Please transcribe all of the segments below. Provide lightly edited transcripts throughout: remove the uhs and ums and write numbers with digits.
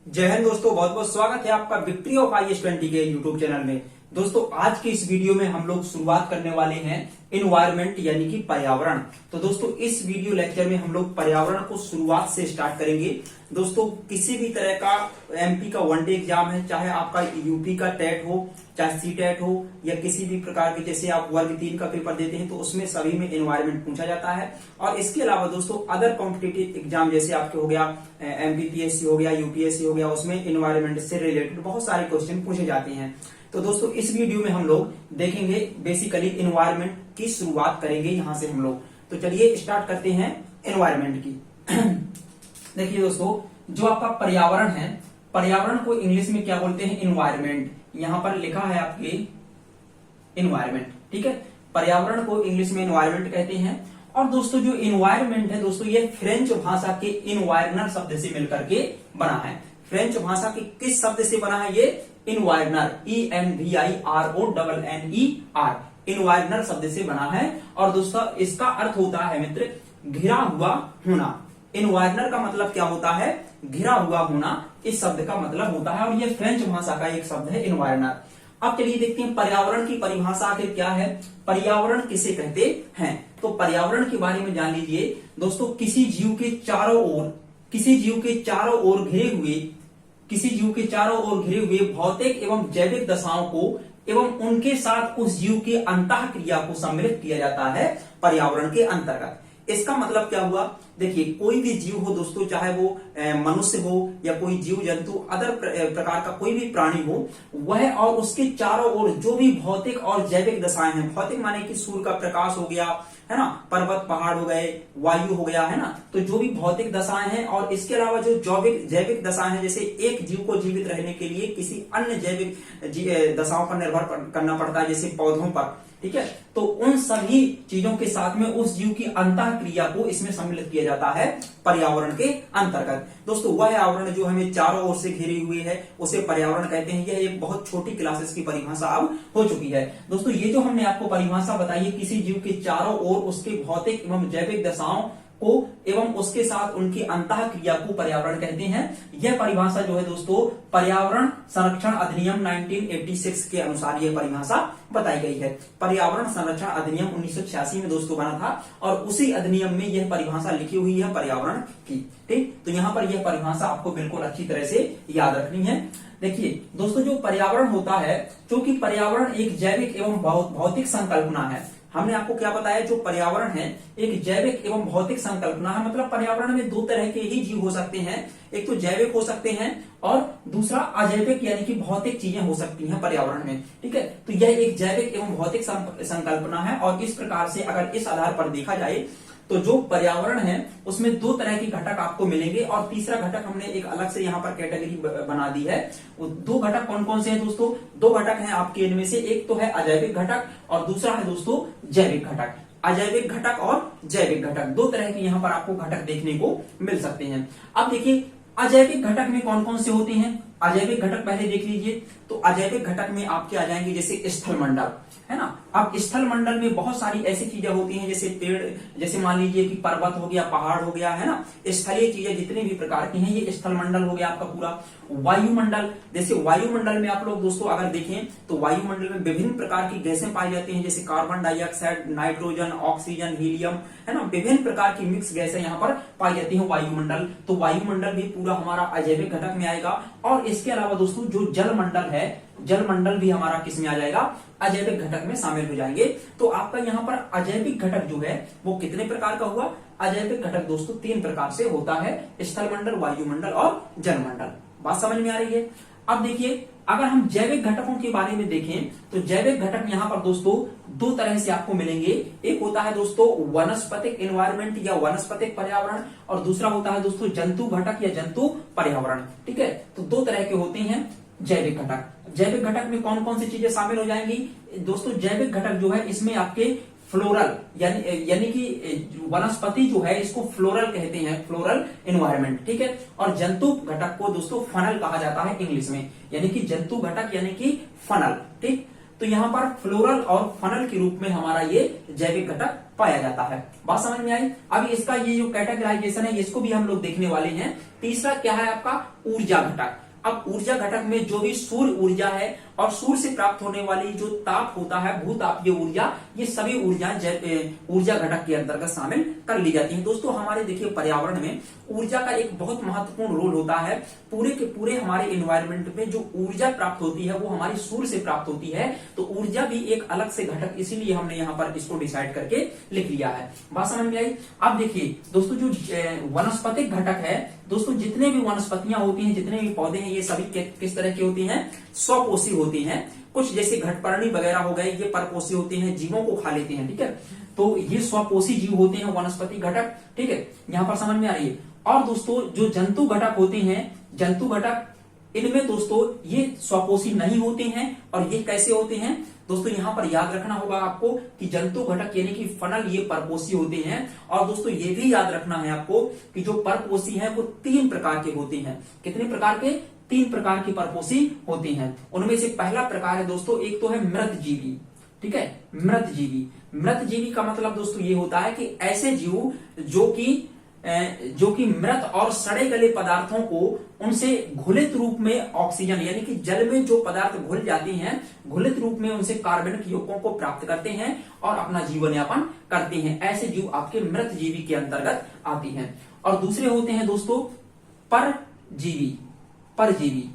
जय हिंद दोस्तों, बहुत बहुत स्वागत है आपका विक्ट्री ऑफ IS20 के यूट्यूब चैनल में। दोस्तों आज की इस वीडियो में हम लोग शुरुआत करने वाले हैं इन्वायरमेंट यानी कि पर्यावरण। तो दोस्तों इस वीडियो लेक्चर में हम लोग पर्यावरण को शुरुआत से स्टार्ट करेंगे। दोस्तों किसी भी तरह का MP का वनडे एग्जाम है, चाहे आपका यूपी का टेट हो, चाहे CTET हो, या किसी भी प्रकार के जैसे आप वर्ग 3 का पेपर देते हैं तो उसमें सभी में इन्वायरमेंट पूछा जाता है। और इसके अलावा दोस्तों अदर कॉम्पिटिटिव एग्जाम जैसे आपके हो गया MPPSC हो गया, UPSC हो गया, उसमें इन्वायरमेंट से रिलेटेड बहुत सारे क्वेश्चन पूछे जाते हैं। तो दोस्तों इस वीडियो में हम लोग देखेंगे बेसिकली इन्वायरमेंट की शुरुआत करेंगे यहां से हम लोग। तो चलिए स्टार्ट करते हैं इन्वायरमेंट की। देखिए दोस्तों, जो आपका पर्यावरण है, पर्यावरण को इंग्लिश में क्या बोलते हैं? इन्वायरमेंट। यहां पर लिखा है आपके इन्वायरमेंट, ठीक है। पर्यावरण को इंग्लिश में इन्वायरमेंट कहते हैं। और दोस्तों जो इन्वायरमेंट है दोस्तों, ये फ्रेंच भाषा के इन्वायरनर शब्द से मिलकर के बना है। फ्रेंच भाषा के किस शब्द से बना है? ये इन्वायरनर, ENVIRONNER, इन्वायरनर शब्द से बना है। और दोस्तों इसका अर्थ होता है मित्र, घिरा हुआ होना। इन्वायरनर का मतलब क्या होता है? घिरा हुआ होना इस शब्द का मतलब होता है। और ये फ्रेंच भाषा का एक शब्द है इन्वायरनर। अब चलिए देखते हैं पर्यावरण की परिभाषा आखिर क्या है, पर्यावरण किसे कहते हैं। तो पर्यावरण के बारे में जान लीजिए दोस्तों। किसी जीव के चारों ओर घिरे हुए भौतिक एवं जैविक दशाओं को एवं उनके साथ उस जीव की अंतःक्रिया को सम्मिलित किया जाता है पर्यावरण के अंतर्गत। इसका मतलब क्या हुआ? देखिए कोई भी जीव हो दोस्तों, चाहे वो मनुष्य हो या कोई जीव जंतु, अदर प्रकार का कोई भी प्राणी हो, वह और उसके चारों ओर जो भी भौतिक और जैविक दशाएं हैं, भौतिक माने कि सूर्य का प्रकाश हो गया है ना, पर्वत पहाड़ हो गए, वायु हो गया है ना, तो जो भी भौतिक दशाएं हैं, और इसके अलावा जो जैविक दशाएं हैं, जैसे एक जीव को जीवित रहने के लिए किसी अन्य जैविक दशाओं पर निर्भर करना पड़ता है, जैसे पौधों पर, ठीक है। तो उन सभी चीजों के साथ में उस जीव की अंतःक्रिया को इसमें सम्मिलित किया जाता है पर्यावरण के अंतर्गत। दोस्तों वह आवरण जो हमें चारों ओर से घिरी हुई है उसे पर्यावरण कहते हैं। यह एक बहुत छोटी क्लासेस की परिभाषा अब हो चुकी है। दोस्तों ये जो हमने आपको परिभाषा बताई है, किसी जीव के चारों ओर उसके भौतिक एवं जैविक दशाओं को एवं उसके साथ उनकी अंतःक्रिया को पर्यावरण कहते हैं। यह परिभाषा जो है दोस्तों पर्यावरण संरक्षण अधिनियम 1986 के अनुसार यह परिभाषा बताई गई है। पर्यावरण संरक्षण अधिनियम 1986 में दोस्तों बना था और उसी अधिनियम में यह परिभाषा लिखी हुई है पर्यावरण की, ठीक। तो यहाँ पर यह परिभाषा आपको बिल्कुल अच्छी तरह से याद रखनी है। देखिए दोस्तों, जो पर्यावरण होता है, क्योंकि पर्यावरण एक जैविक एवं भौतिक संकल्पना है। हमने आपको क्या बताया? जो पर्यावरण है एक जैविक एवं भौतिक संकल्पना है। मतलब पर्यावरण में दो तरह के ही जीव हो सकते हैं, एक तो जैविक हो सकते हैं और दूसरा अजैविक यानी कि भौतिक चीजें हो सकती हैं पर्यावरण में, ठीक है। तो यह एक जैविक एवं भौतिक संकल्पना है। और इस प्रकार से अगर इस आधार पर देखा जाए तो जो पर्यावरण है उसमें दो तरह के घटक आपको मिलेंगे। और तीसरा घटक हमने एक अलग से यहाँ पर कैटेगरी बना दी है। वो दो घटक कौन कौन से हैं दोस्तों? दो घटक हैं आपके, इनमें से एक तो है अजैविक घटक और दूसरा है दोस्तों जैविक घटक। अजैविक घटक और जैविक घटक, दो तरह के यहाँ पर आपको घटक देखने को मिल सकते हैं। अब देखिए अजैविक घटक में कौन कौन से होते हैं। अजैविक घटक पहले देख लीजिए। तो अजैविक घटक में आपके आ जाएंगे जैसे स्थल मंडल, है ना। अब स्थल मंडल में बहुत सारी ऐसी चीजें होती हैं, जैसे पेड़, जैसे मान लीजिए कि पर्वत हो गया, पहाड़ हो गया, है ना। स्थलीय चीजें जितने भी प्रकार की हैं, ये स्थल मंडल हो गया आपका पूरा। वायुमंडल, जैसे वायुमंडल में आप लोग दोस्तों अगर देखें तो वायुमंडल में विभिन्न प्रकार की गैसें पाई जाती हैं, जैसे carbon dioxide, nitrogen, oxygen, helium, है ना। विभिन्न प्रकार की मिक्स गैसें यहाँ पर पाई जाती हैं वायुमंडल। तो वायुमंडल भी पूरा हमारा अजैविक घटक में आएगा। और इसके अलावा दोस्तों जो जलमंडल है, जलमंडल भी हमारा किस में आ जाएगा? अजैविक घटक में शामिल हो जाएंगे। तो आपका यहाँ पर अजैविक घटक जो है वो कितने प्रकार का हुआ? अजैविक घटक दोस्तों तीन प्रकार से होता है, स्थल मंडल, वायुमंडल और जलमंडल। बात समझ में आ रही है? अब देखिए अगर हम जैविक घटकों के बारे में देखें तो जैविक घटक यहाँ पर दोस्तों दो तरह से आपको मिलेंगे। एक होता है दोस्तों वनस्पतिक एनवायरनमेंट या वनस्पतिक पर्यावरण, और दूसरा होता है दोस्तों जंतु घटक या जंतु पर्यावरण, ठीक है। तो दो तरह के होते हैं जैविक घटक। जैविक घटक में कौन कौन सी चीजें शामिल हो जाएंगी दोस्तों? जैविक घटक जो है इसमें आपके फ्लोरल यानी कि वनस्पति जो है इसको फ्लोरल कहते हैं, फ्लोरल एनवायरनमेंट, ठीक है। और जंतु घटक को दोस्तों फनल कहा जाता है इंग्लिश में, यानी कि जंतु घटक यानी कि फनल, ठीक। तो यहाँ पर फ्लोरल और फनल के रूप में हमारा ये जैविक घटक पाया जाता है। बात समझ में आई। अब इसका ये जो कैटेगराइजेशन है इसको भी हम लोग देखने वाले हैं। तीसरा क्या है आपका ऊर्जा घटक। अब ऊर्जा घटक में जो भी सूर्य ऊर्जा है और सूर्य से प्राप्त होने वाली जो ताप होता है भूतापीय ऊर्जा, ये सभी ऊर्जा घटक के अंतर्गत शामिल कर ली जाती है। दोस्तों हमारे देखिए पर्यावरण में ऊर्जा का एक बहुत महत्वपूर्ण रोल होता है। पूरे के पूरे हमारे एनवायरमेंट में जो ऊर्जा प्राप्त होती है वो हमारी सूर्य से प्राप्त होती है। तो ऊर्जा भी एक अलग से घटक, इसीलिए हमने यहाँ पर इसको डिसाइड करके लिख लिया है। बात समझ में आई। अब देखिए दोस्तों जो वनस्पतिक घटक है, दोस्तों जितने भी वनस्पतियां होती हैं, जितने भी पौधे हैं, ये सभी किस तरह की होती हैं? स्वपोषी होती हैं। कुछ जैसे घटपर्णी वगैरह हो गए, ये परपोषी होते हैं, जीवों को खा लेते हैं, ठीक है। तो ये स्वपोषी जीव होते हैं वनस्पति घटक, ठीक है, यहाँ पर समझ में आ रही है। और दोस्तों जो जंतु घटक होते हैं, जंतु घटक, इनमें दोस्तों ये स्वपोषी नहीं होते हैं। और ये कैसे होते हैं दोस्तों? यहाँ पर याद रखना होगा आपको कि जंतु घटक यानी कि फनल ये परपोषी होते हैं। और दोस्तों ये भी याद रखना है आपको कि जो परपोषी हैं वो 3 प्रकार के होते हैं। कितने प्रकार के? 3 प्रकार के परपोषी होते हैं। उनमें से पहला प्रकार है दोस्तों, एक तो है मृतजीवी, ठीक है, मृतजीवी। मृतजीवी का मतलब दोस्तों ये होता है कि ऐसे जीव जो कि मृत और सड़े गले पदार्थों को उनसे घुलित रूप में ऑक्सीजन यानी कि जल में जो पदार्थ घुल जाते हैं, घुलित रूप में उनसे कार्बनिक यौगिकों को प्राप्त करते हैं और अपना जीवन यापन करते हैं। ऐसे जीव आपके मृतजीवी के अंतर्गत आते हैं। और दूसरे होते हैं दोस्तों परजीवी। परजीवी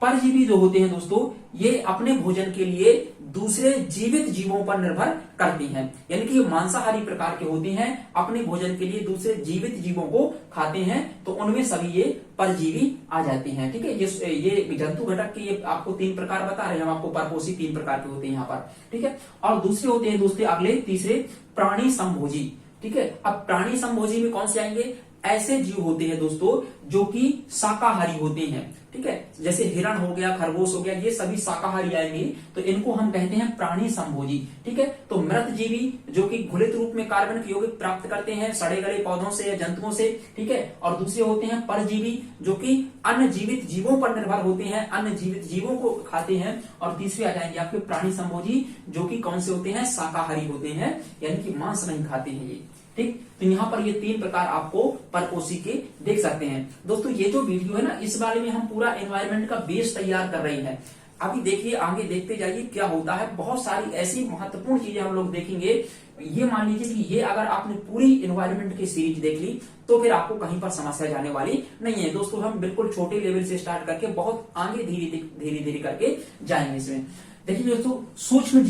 परजीवी जो होते हैं दोस्तों, ये अपने भोजन के लिए दूसरे जीवित जीवों पर निर्भर करते हैं। यानी कि ये मांसाहारी प्रकार के होते हैं, अपने भोजन के लिए दूसरे जीवित जीवों को खाते हैं। तो उनमें सभी ये परजीवी आ जाते हैं, ठीक है। ये जंतु घटक के ये आपको 3 प्रकार बता रहे हैं हम आपको। परपोषी 3 प्रकार के होते हैं यहाँ पर, ठीक है। और दूसरे होते हैं दोस्तों अगले तीसरे प्राणी संभोजी, ठीक है। अब प्राणी संभोजी में कौन से आएंगे? ऐसे जीव होते हैं दोस्तों जो कि शाकाहारी होते हैं, ठीक है। जैसे हिरण हो गया, खरगोश हो गया, ये सभी शाकाहारी आएंगे। तो इनको हम कहते हैं प्राणी संभोजी, ठीक है। तो मृतजीवी जो कि घुलित रूप में कार्बनिक यौगिक प्राप्त करते हैं सड़े गले पौधों से या जंतुओं से, ठीक है। और दूसरे होते हैं परजीवी जो कि अन्य जीवित जीवों पर निर्भर होते हैं, अन्य जीवित जीवों को खाते हैं। और तीसरे आ जाएंगे आपके प्राणी संभोजी जो कि कौन से होते हैं? शाकाहारी होते हैं, यानी कि मांस नहीं खाते हैं ये, ठीक। तो यहाँ पर ये 3 प्रकार आपको परपोषी के देख सकते हैं। दोस्तों ये जो वीडियो है ना, इस बारे में हम पूरा एनवायरनमेंट का बेस तैयार कर रहे हैं। अभी देखिए आगे देखते जाइए क्या होता है। बहुत सारी ऐसी महत्वपूर्ण चीजें हम लोग देखेंगे। ये मान लीजिए कि ये अगर आपने पूरी एनवायरनमेंट की सीरीज देख ली तो फिर आपको कहीं पर समस्या जाने वाली नहीं है। दोस्तों हम बिल्कुल छोटे लेवल से स्टार्ट करके बहुत आगे धीरे धीरे करके जाएंगे इसमें। देखिए दोस्तों सूक्ष्म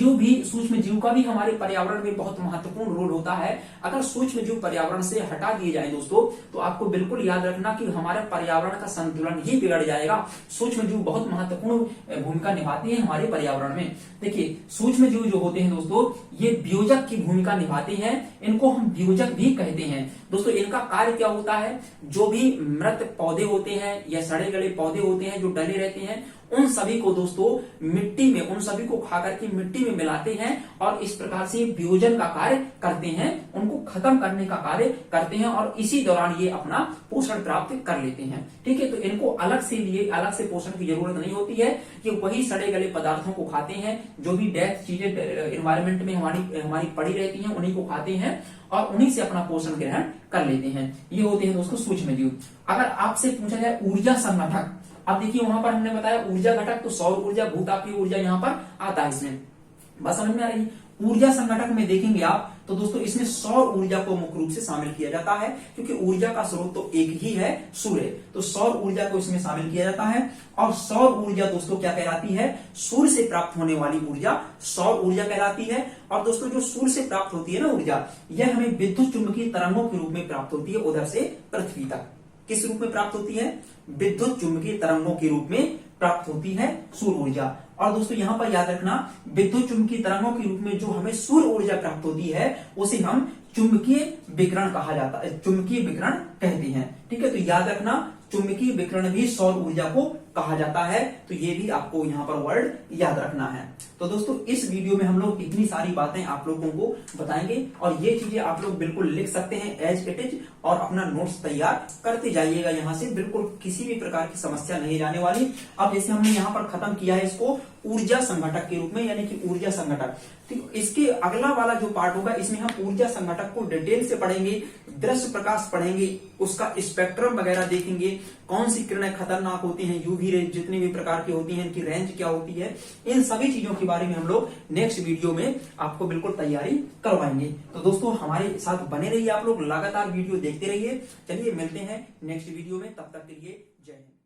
जीव का भी हमारे पर्यावरण में बहुत महत्वपूर्ण रोल होता है। अगर सूक्ष्म जीव पर्यावरण से हटा दिए जाए दोस्तों, तो आपको बिल्कुल याद रखना कि हमारे पर्यावरण का संतुलन ही बिगड़ जाएगा। सूक्ष्म जीव बहुत महत्वपूर्ण भूमिका निभाते हैं हमारे पर्यावरण में। देखिए सूक्ष्म जीव जो होते हैं दोस्तों, ये वियोजक की भूमिका निभाते हैं। इनको हम वियोजक भी कहते हैं। दोस्तों इनका कार्य क्या होता है? जो भी मृत पौधे होते हैं या सड़े गले पौधे होते हैं जो डले रहते हैं, उन सभी को दोस्तों मिट्टी में, उन सभी को खाकर के मिट्टी में मिलाते हैं और इस प्रकार से वियोजन का कार्य करते हैं, उनको खत्म करने का कार्य करते हैं। और इसी दौरान ये अपना पोषण प्राप्त कर लेते हैं, ठीक है। तो इनको अलग से पोषण की जरूरत नहीं होती है कि वही सड़े गले पदार्थों को खाते हैं। जो भी डेथ चीजें एनवायरमेंट में हमारी पड़ी रहती हैं उन्हीं को खाते हैं और उन्हीं से अपना पोषण ग्रहण कर लेते हैं। ये होते हैं दोस्तों सूक्ष्म जीव। अगर आपसे पूछा जाए ऊर्जा संगठक, अब देखिए वहां पर हमने बताया ऊर्जा घटक, तो सौर ऊर्जा, भूतापीय ऊर्जा यहाँ पर आता है इसमें। बात समझ में आ रही? ऊर्जा संगठक में देखेंगे आप तो दोस्तों इसमें सौर ऊर्जा को मुख्य रूप से शामिल किया जाता है, क्योंकि ऊर्जा का स्रोत तो एक ही है, सूर्य। तो सौर ऊर्जा को इसमें शामिल किया जाता है। और सौर ऊर्जा दोस्तों क्या कहलाती है? सूर्य से प्राप्त होने वाली ऊर्जा सौर ऊर्जा कहलाती है। और दोस्तों जो सूर्य से प्राप्त होती है ना ऊर्जा, यह हमें विद्युत चुंबकीय तरंगों के रूप में प्राप्त होती है उधर से पृथ्वी तक। किस रूप में प्राप्त होती है? विद्युत चुंबकीय तरंगों के रूप में प्राप्त होती है सूर्य ऊर्जा। और दोस्तों यहां पर याद रखना, विद्युत चुंबकीय तरंगों के रूप में जो हमें सूर्य ऊर्जा प्राप्त होती है उसे हम चुंबकीय विकिरण कहा जाता है, चुंबकीय विकिरण कहते हैं, ठीक है। तो याद रखना चुंबकीय विकिरण भी सौर ऊर्जा को कहा जाता है। तो ये भी आपको यहाँ पर वर्ड याद रखना है। तो दोस्तों इस वीडियो में हम लोग इतनी सारी बातें आप लोगों को बताएंगे और ये चीजें आप लोग बिल्कुल लिख सकते हैं एज इट इज और अपना नोट्स तैयार करते जाइएगा। यहाँ से बिल्कुल किसी भी प्रकार की समस्या नहीं जाने वाली। अब जैसे हमने यहाँ पर खत्म किया है इसको ऊर्जा संघटक के रूप में, यानी कि ऊर्जा संघटक। तो इसके अगला वाला जो पार्ट होगा इसमें हम ऊर्जा संघटक को डिटेल से पढ़ेंगे, दृश्य प्रकाश पढ़ेंगे, उसका स्पेक्ट्रम वगैरह देखेंगे, कौन सी किरणें खतरनाक होती हैं, यूवी रेज जितनी भी प्रकार की होती हैं, इनकी रेंज क्या होती है, इन सभी चीजों के बारे में हम लोग नेक्स्ट वीडियो में आपको बिल्कुल तैयारी करवाएंगे। तो दोस्तों हमारे साथ बने रहिए, आप लोग लगातार वीडियो देखते रहिए। चलिए मिलते हैं नेक्स्ट वीडियो में, तब तक के लिए जय हिंद।